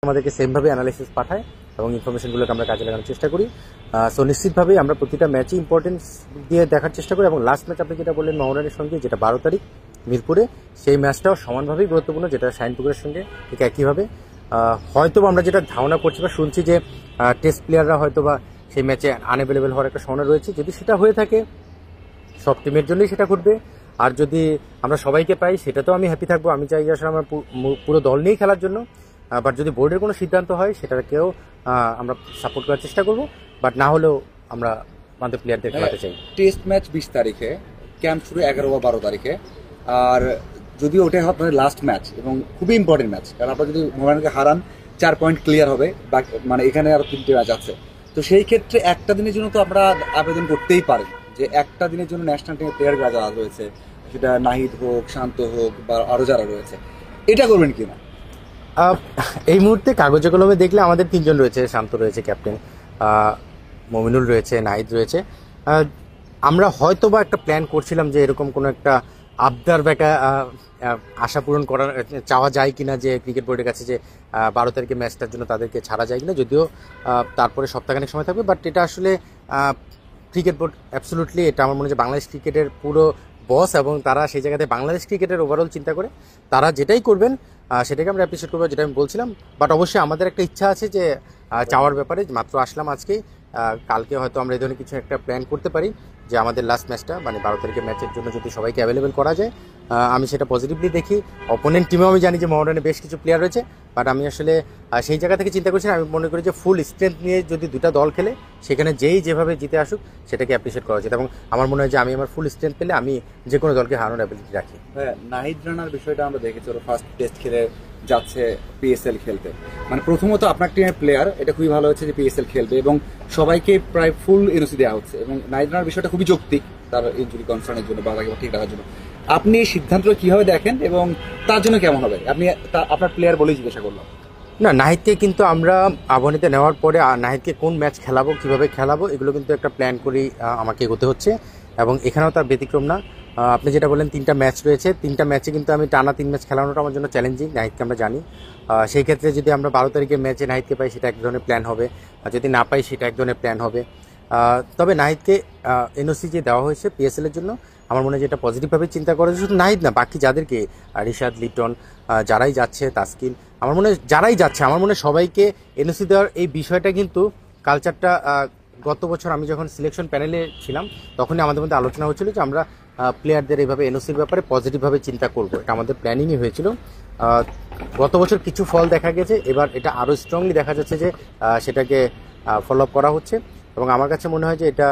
আমাদেরকে সেমভাবে অ্যানালাইসিস পাঠায় এবং ইনফরমেশনগুলোকে আমরা কাজে লাগানোর চেষ্টা করি। সো নিশ্চিতভাবেই আমরা প্রতিটা ম্যাচই ইম্পর্টেন্স দিয়ে দেখার চেষ্টা করি এবং লাস্ট ম্যাচ আপনি যেটা বললেন মোহামেডানের সঙ্গে, যেটা 12 তারিখ মিরপুরে, সেই ম্যাচটাও সমানভাবেই গুরুত্বপূর্ণ, যেটা শাহিনপুরের সঙ্গে ঠিক একইভাবে। হয়তো আমরা যেটা ধারণা করছি বা শুনছি যে টেস্ট প্লেয়াররা হয়তো বা সেই ম্যাচে আনঅ্যাভেলেবেল হওয়ার একটা সম্ভাবনা রয়েছে। যদি সেটা হয়ে থাকে সব টিমের জন্যই সেটা ঘটবে, আর যদি আমরা সবাইকে পাই সেটাতেও আমি হ্যাপি থাকবো। আমি চাই আসলে আমার পুরো দল নিয়েই খেলার জন্য, বাট যদি বোর্ডের কোনো সিদ্ধান্ত হয় সেটাকেও আমরা সাপোর্ট করার চেষ্টা করব, বাট না হলেও আমরা আমাদের প্লেয়ারদের খেলাতে চাই। টেস্ট ম্যাচ 20 তারিখে, ক্যাম্প শুরু 11 বা 12 তারিখে, আর যদি ওটাই হয় আপনাদের লাস্ট ম্যাচ এবং খুবই ইম্পর্টেন্ট ম্যাচ, কারণ আপনারা যদি মোহামেডানকে হারান 4 পয়েন্ট ক্লিয়ার হবে, মানে এখানে আরো 3টে ম্যাচ আছে। তো সেই ক্ষেত্রে একটা দিনের জন্য তো আপনারা আবেদন করতেই পারেন যে একটা দিনের জন্য ন্যাশনাল টিমের প্লেয়ার যারা রয়েছে, সেটা নাহিদ হোক, শান্ত হোক বা আরো যারা রয়েছে, এটা করবেন কিনা? এই মুহূর্তে কাগজে কলমে দেখলে আমাদের 3 জন রয়েছে, শান্ত রয়েছে ক্যাপ্টেন, মমিনুল রয়েছে, নাহিদ রয়েছে। আমরা হয়তো বা একটা প্ল্যান করছিলাম যে এরকম কোনো একটা আবদার বা একটা আশা পূরণ করার চাওয়া যায় কিনা, যে ক্রিকেট বোর্ডের কাছে যে 12 তারিখে ম্যাচটার জন্য তাদেরকে ছাড়া যায় কিনা, যদিও তারপরে সপ্তাহখানেক সময় থাকবে। বাট এটা আসলে ক্রিকেট বোর্ড অ্যাবসলুটলি, এটা আমার মনে হয় বাংলাদেশ ক্রিকেটের পুরো বস এবং তারা সেই জায়গাতে বাংলাদেশ ক্রিকেটের ওভারঅল চিন্তা করে তারা যেটাই করবেন সেটাকে আমরা অ্যাপ্রিসিয়েট করবো, যেটা আমি বলছিলাম। বাট অবশ্যই আমাদের একটা ইচ্ছা আছে যে চাওয়ার ব্যাপারে। মাত্র আসলাম আজকেই, কালকে হয়তো আমরা এই ধরনের কিছু একটা প্ল্যান করতে পারি যে আমাদের লাস্ট ম্যাচটা মানে 12 তারিখের ম্যাচের জন্য যদি সবাইকে অ্যাভেলেবেল করা যায়, আমি সেটা পজিটিভলি দেখি। অপোনেন্ট টিমেও আমি জানি যে মোহামেডানে বেশ কিছু প্লেয়ার রয়েছে, বাট আমি আসলে সেই জায়গা থেকে চিন্তা করছি না। আমি মনে করি যে ফুল স্ট্রেংথ নিয়ে যদি দুটা দল খেলে সেখানে যেভাবে জিতে আসুক সেটাকে অ্যাপ্রিসিয়েট করা উচিত, এবং আমার মনে হয় যে আমি আমার ফুল স্ট্রেংথ পেলে আমি যে কোনো দলকে হারানোর অ্যাবিলিটি রাখি। হ্যাঁ, নাহিদ রানার বিষয়টা আমরা দেখেছি, ওরা ফার্স্ট টেস্ট খেলে যাচ্ছে পিএসএল খেলতে। মানে প্রথমত আপনার টিমের প্লেয়ার, এটা খুবই ভালো হচ্ছে যে পিএসএল খেলবে এবং সবাইকে প্রায় ফুল এনওসি দেওয়া হচ্ছে, এবং নাহিদ রানার বিষয়টা খুবই যৌক্তিক তার ইনজুরি কনসার্নের জন্য বা তাকে ঠিক রাখার জন্য। আপনি এই সিদ্ধান্তটা কিভাবে দেখেন এবং তার জন্য কেমন হবে? আপনি আপনার প্লেয়ার বলেই জিজ্ঞাসা করলাম। না, নাহিদকে কিন্তু আমরা আবাহনীতে নেওয়ার পরে নাহিদকে কোন ম্যাচ খেলাবো, কিভাবে খেলাবো, এগুলো কিন্তু একটা প্ল্যান করেই আমাকে এগোতে হচ্ছে, এবং এখানেও তার ব্যতিক্রম না। আপনি যেটা বললেন 3টা ম্যাচ রয়েছে, 3টা ম্যাচে কিন্তু আমি টানা 3 ম্যাচ খেলানোটা আমার জন্য চ্যালেঞ্জিং, নাহিদকে আমরা জানি। সেই ক্ষেত্রে যদি আমরা 12 তারিখের ম্যাচে নাহিদকে পাই সেটা এক ধরনের প্ল্যান হবে, আর যদি না পাই সেটা এক ধরনের প্ল্যান হবে। তবে নাহিদকে এনওসি যে দেওয়া হয়েছে পিএসএলের জন্য, আমার মনে হয় যে এটা পজিটিভভাবে চিন্তা করা, শুধু নাহিদ না বাকি যাদেরকে রিশাদ, লিটন যারাই যাচ্ছে, তাসকিন, আমার মনে হয় যারাই যাচ্ছে, আমার মনে হয় সবাইকে এনওসি দেওয়ার এই বিষয়টা কিন্তু কালচারটা গত বছর আমি যখন সিলেকশন প্যানেলে ছিলাম তখনই আমাদের মধ্যে আলোচনা হচ্ছিল যে আমরা প্লেয়ারদের এইভাবে এনওসির ব্যাপারে পজিটিভভাবে চিন্তা করব, এটা আমাদের প্ল্যানিংই হয়েছিল। গত বছর কিছু ফল দেখা গেছে, এবার এটা আরও স্ট্রংলি দেখা যাচ্ছে যে সেটাকে ফলো আপ করা হচ্ছে, এবং আমার কাছে মনে হয় যে এটা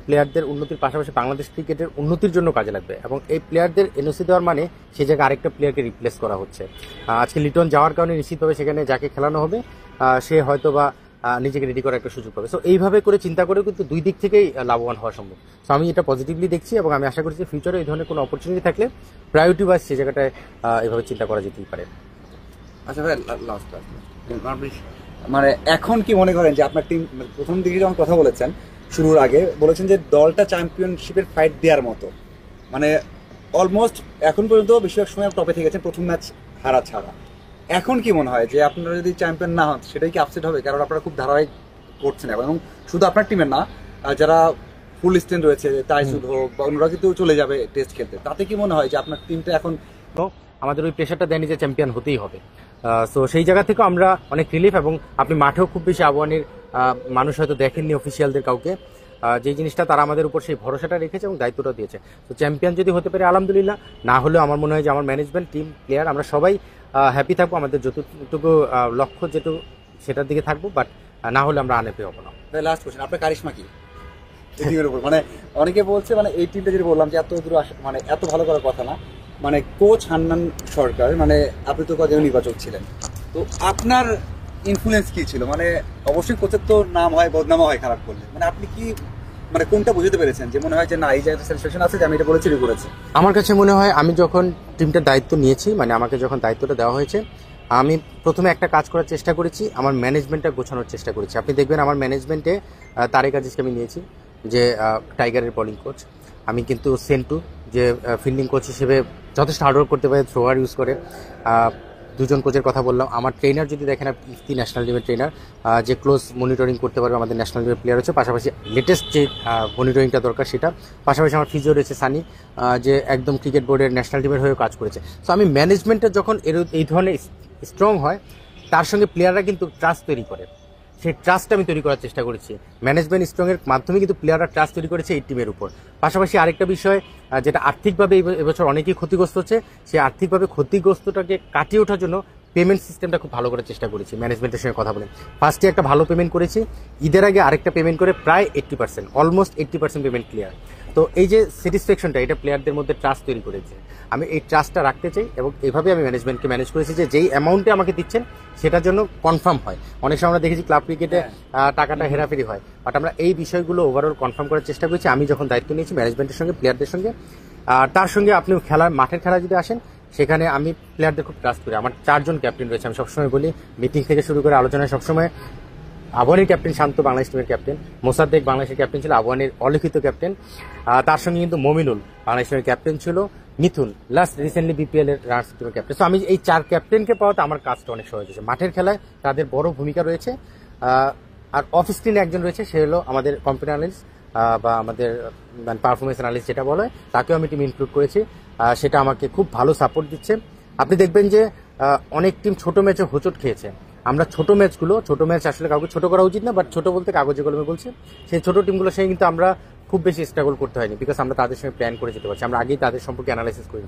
প্লেয়ারদের উন্নতির পাশাপাশি বাংলাদেশ ক্রিকেটের উন্নতির জন্য কাজে লাগবে, এবং এই প্লেয়ারদের এনওসি দেওয়ার মানে সেই জায়গায় আরেকটা প্লেয়ারকে রিপ্লেস করা হচ্ছে। আজকে লিটন যাওয়ার কারণে নিশ্চিতভাবে সেখানে যাকে খেলানো হবে সে হয়তো বা নিজেকে রেডি করার একটা সুযোগ পাবে। সো এইভাবে করে চিন্তা করে কিন্তু দুই দিক থেকেই লাভবান হওয়া সম্ভব। সো আমি এটা পজিটিভলি দেখছি, এবং আমি আশা করছি ফিউচারে এই ধরনের কোনো অপরচুনিটি থাকলে প্রায়োরিটি ওয়াইজ সেই জায়গাটায় এভাবে চিন্তা করা যেতেই পারে। আচ্ছা ভাই, লাস্ট মানে এখন কি মনে করেন যে আপনার টিম প্রথম দিকে যখন কথা বলেছেন, শুরুর আগে বলেছেন যে দলটা চ্যাম্পিয়নশিপের ফাইট দেওয়ার মতো, মানে অলমোস্ট এখন পর্যন্ত বেশিরভাগ সময় টপে থেকে গেছেন প্রথম ম্যাচ হারা ছাড়া। এখন কি মনে হয় যে আপনারা যদি চ্যাম্পিয়ন না হন সেটাই কি আপসেট হবে? কারণ আপনারা খুব ধারাবাহিক করছেন এবং শুধু আপনার টিমের না, যারা ফুল স্ট্রেন্থ রয়েছে, তাইসুদ হোক বা অন্যরা কিন্তু চলে যাবে টেস্ট খেলতে, তাতে কি মনে হয় যে আপনার টিমটা এখন আমাদের ওই প্রেশারটা দেয়নি যে চ্যাম্পিয়ন হতেই হবে? সো সেই জায়গা থেকেও আমরা অনেক রিলিফ, এবং আপনি মাঠেও খুব বেশি আবাহনীর মানুষ হয়তো দেখেননি অফিসিয়ালদের কাউকে, যে জিনিসটা তারা আমাদের উপর সেই ভরসাটা রেখেছে এবং দায়িত্বটা দিয়েছে। তো চ্যাম্পিয়ন যদি হতে পারে আলহামদুলিল্লাহ, না হলেও আমার মনে হয় যে আমার ম্যানেজমেন্ট, টিম, প্লেয়ার আমরা সবাই হ্যাপি থাকবো, আমাদের যতটুকু লক্ষ্য যেটুকু সেটার দিকে থাকবো, বাট না হলে আমরা আনহ্যাপি হবো না। লাস্ট কোশ্চেন, আপনার কারিশমা কি টিমের উপর? মানে অনেকে বলছে মানে এই টিমটা যদি বললাম যে এত দূর মানে এত ভালো করার কথা না, মানে কোচ হান্নান সরকার, মানে আপনি তো কদিন নির্বাচক ছিলেন, তো আপনার ইনফ্লুয়েন্স কি ছিল? মানে অবশ্যই কোচের তো নাম হয়, বদনামও হয় খারাপ করলে, মানে আপনি কি মানে কোনটা বুঝতে পেরেছেন যে মনে হয় যে না এই জায়গায় স্যাটিসফ্যাকশন আছে যে আমি এটা বলেছি করেছি? আমার কাছে মনে হয় আমি যখন টিমটার দায়িত্ব নিয়েছি, মানে আমাকে যখন দায়িত্বটা দেওয়া হয়েছে, আমি প্রথমে একটা কাজ করার চেষ্টা করেছি, আমার ম্যানেজমেন্টটা গোছানোর চেষ্টা করেছি। আপনি দেখবেন আমার ম্যানেজমেন্টে তারেক আজিজকে আমি নিয়েছি, যে টাইগারের বোলিং কোচ। আমি কিন্তু সেন্টু যে ফিল্ডিং কোচ হিসেবে যথেষ্ট হার্ডওয়ার্ক করতে পারে, থ্রোয়ার ইউজ করে। দুজন কোচের কথা বললাম। আমার ট্রেনার যদি দেখেন, ইফতি ন্যাশনাল টিমের ট্রেনার, যে ক্লোজ মনিটরিং করতে পারবে আমাদের ন্যাশনাল টিমের প্লেয়ার হচ্ছে, পাশাপাশি লেটেস্ট যে মনিটরিংটা দরকার সেটা, পাশাপাশি আমার ফিজিও রয়েছে সানি, যে একদম ক্রিকেট বোর্ডের ন্যাশনাল টিমের হয়েও কাজ করেছে। সো আমি ম্যানেজমেন্টের যখন এই ধরনের স্ট্রং হয়, তার সঙ্গে প্লেয়াররা কিন্তু ট্রাস্ট তৈরি করে, সেই ট্রাস্টটা আমি তৈরি করার চেষ্টা করেছি। ম্যানেজমেন্ট স্ট্রংয়ের মাধ্যমে কিন্তু প্লেয়াররা ট্রাস্ট তৈরি করেছে এই টিমের উপর। পাশাপাশি আরেকটা বিষয়, যেটা আর্থিকভাবে এবছর অনেকেই ক্ষতিগ্রস্ত হচ্ছে, সেই আর্থিকভাবে ক্ষতিগ্রস্তটাকে কাটিয়ে ওঠার জন্য পেমেন্ট সিস্টেমটা খুব ভালো করার চেষ্টা করেছি ম্যানেজমেন্টের সঙ্গে কথা বলে। ফার্স্টে একটা ভালো পেমেন্ট করেছি, ঈদের আগে আরেকটা পেমেন্ট করে প্রায় 80%, অলমোস্ট 80% পেমেন্ট ক্লিয়ার। তো এই যে স্যাটিসফ্যাকশনটা, এটা প্লেয়ারদের মধ্যে ট্রাস্ট তৈরি করেছে। আমি এই ট্রাস্টটা রাখতে চাই এবং এভাবে আমি ম্যানেজমেন্টকে ম্যানেজ করেছি যে যেই অ্যামাউন্টে আমাকে দিচ্ছেন সেটার জন্য কনফার্ম হয়। অনেক সময় আমরা দেখেছি ক্লাব ক্রিকেটে টাকাটা হেরাফেরি হয়, বাট আমরা এই বিষয়গুলো ওভারঅল কনফার্ম করার চেষ্টা করেছি। আমি যখন দায়িত্ব নিয়েছি ম্যানেজমেন্টের সঙ্গে, প্লেয়ারদের সঙ্গে, তার সঙ্গে আপনি মাঠের খেলা যদি আসেন, সেখানে আমি প্লেয়ারদের খুব ট্রাস্ট করি। আমার 4 জন ক্যাপ্টেন রয়েছে, আমি সবসময় বলি, মিটিং থেকে শুরু করে আলোচনায় সবসময়। আবহানির ক্যাপ্টেন শান্ত বাংলাদেশ টিমের ক্যাপ্টেন, মোসাদ্দেক বাংলাদেশের ক্যাপ্টেন ছিল, আবহানির অলিখিত ক্যাপ্টেন, তার সঙ্গে কিন্তু মমিনুল বাংলাদেশ টিমের ক্যাপ্টেন ছিল, মিথুন লাস্ট রিসেন্টলি বিপিএল এর রানার্স টিমের ক্যাপ্টেন। সো আমি এই 4 ক্যাপ্টেনকে পাওয়াতে আমার কাজটা অনেক সহজ হয়েছে। মাঠের খেলায় তাদের বড় ভূমিকা রয়েছে। আর অফ স্ক্রিনে একজন রয়েছে, সে হলো আমাদের কম্পিউটার অ্যানালিস্ট বা আমাদের পারফরমেন্স অ্যানালিস্ট যেটা বলা হয়, তাকেও আমি টিম ইনক্লুড করেছি। সেটা আমাকে খুব ভালো সাপোর্ট দিচ্ছে। আপনি দেখবেন যে অনেক টিম ছোট ম্যাচে হোঁচট খেয়েছে। আমরা ছোট ম্যাচ আসলে কাউকে ছোট করা উচিত না, বাট ছোট বলতে কাগজে কলমে বলছি, সেই ছোট টিমগুলোর সঙ্গে কিন্তু আমরা খুব বেশি স্ট্রাগল করতে হয়নি, বিকজ আমরা তাদের সঙ্গে প্ল্যান করে যেতে পারছি, আমরা আগেই তাদের সম্পর্কে অ্যানালাইসিস করি।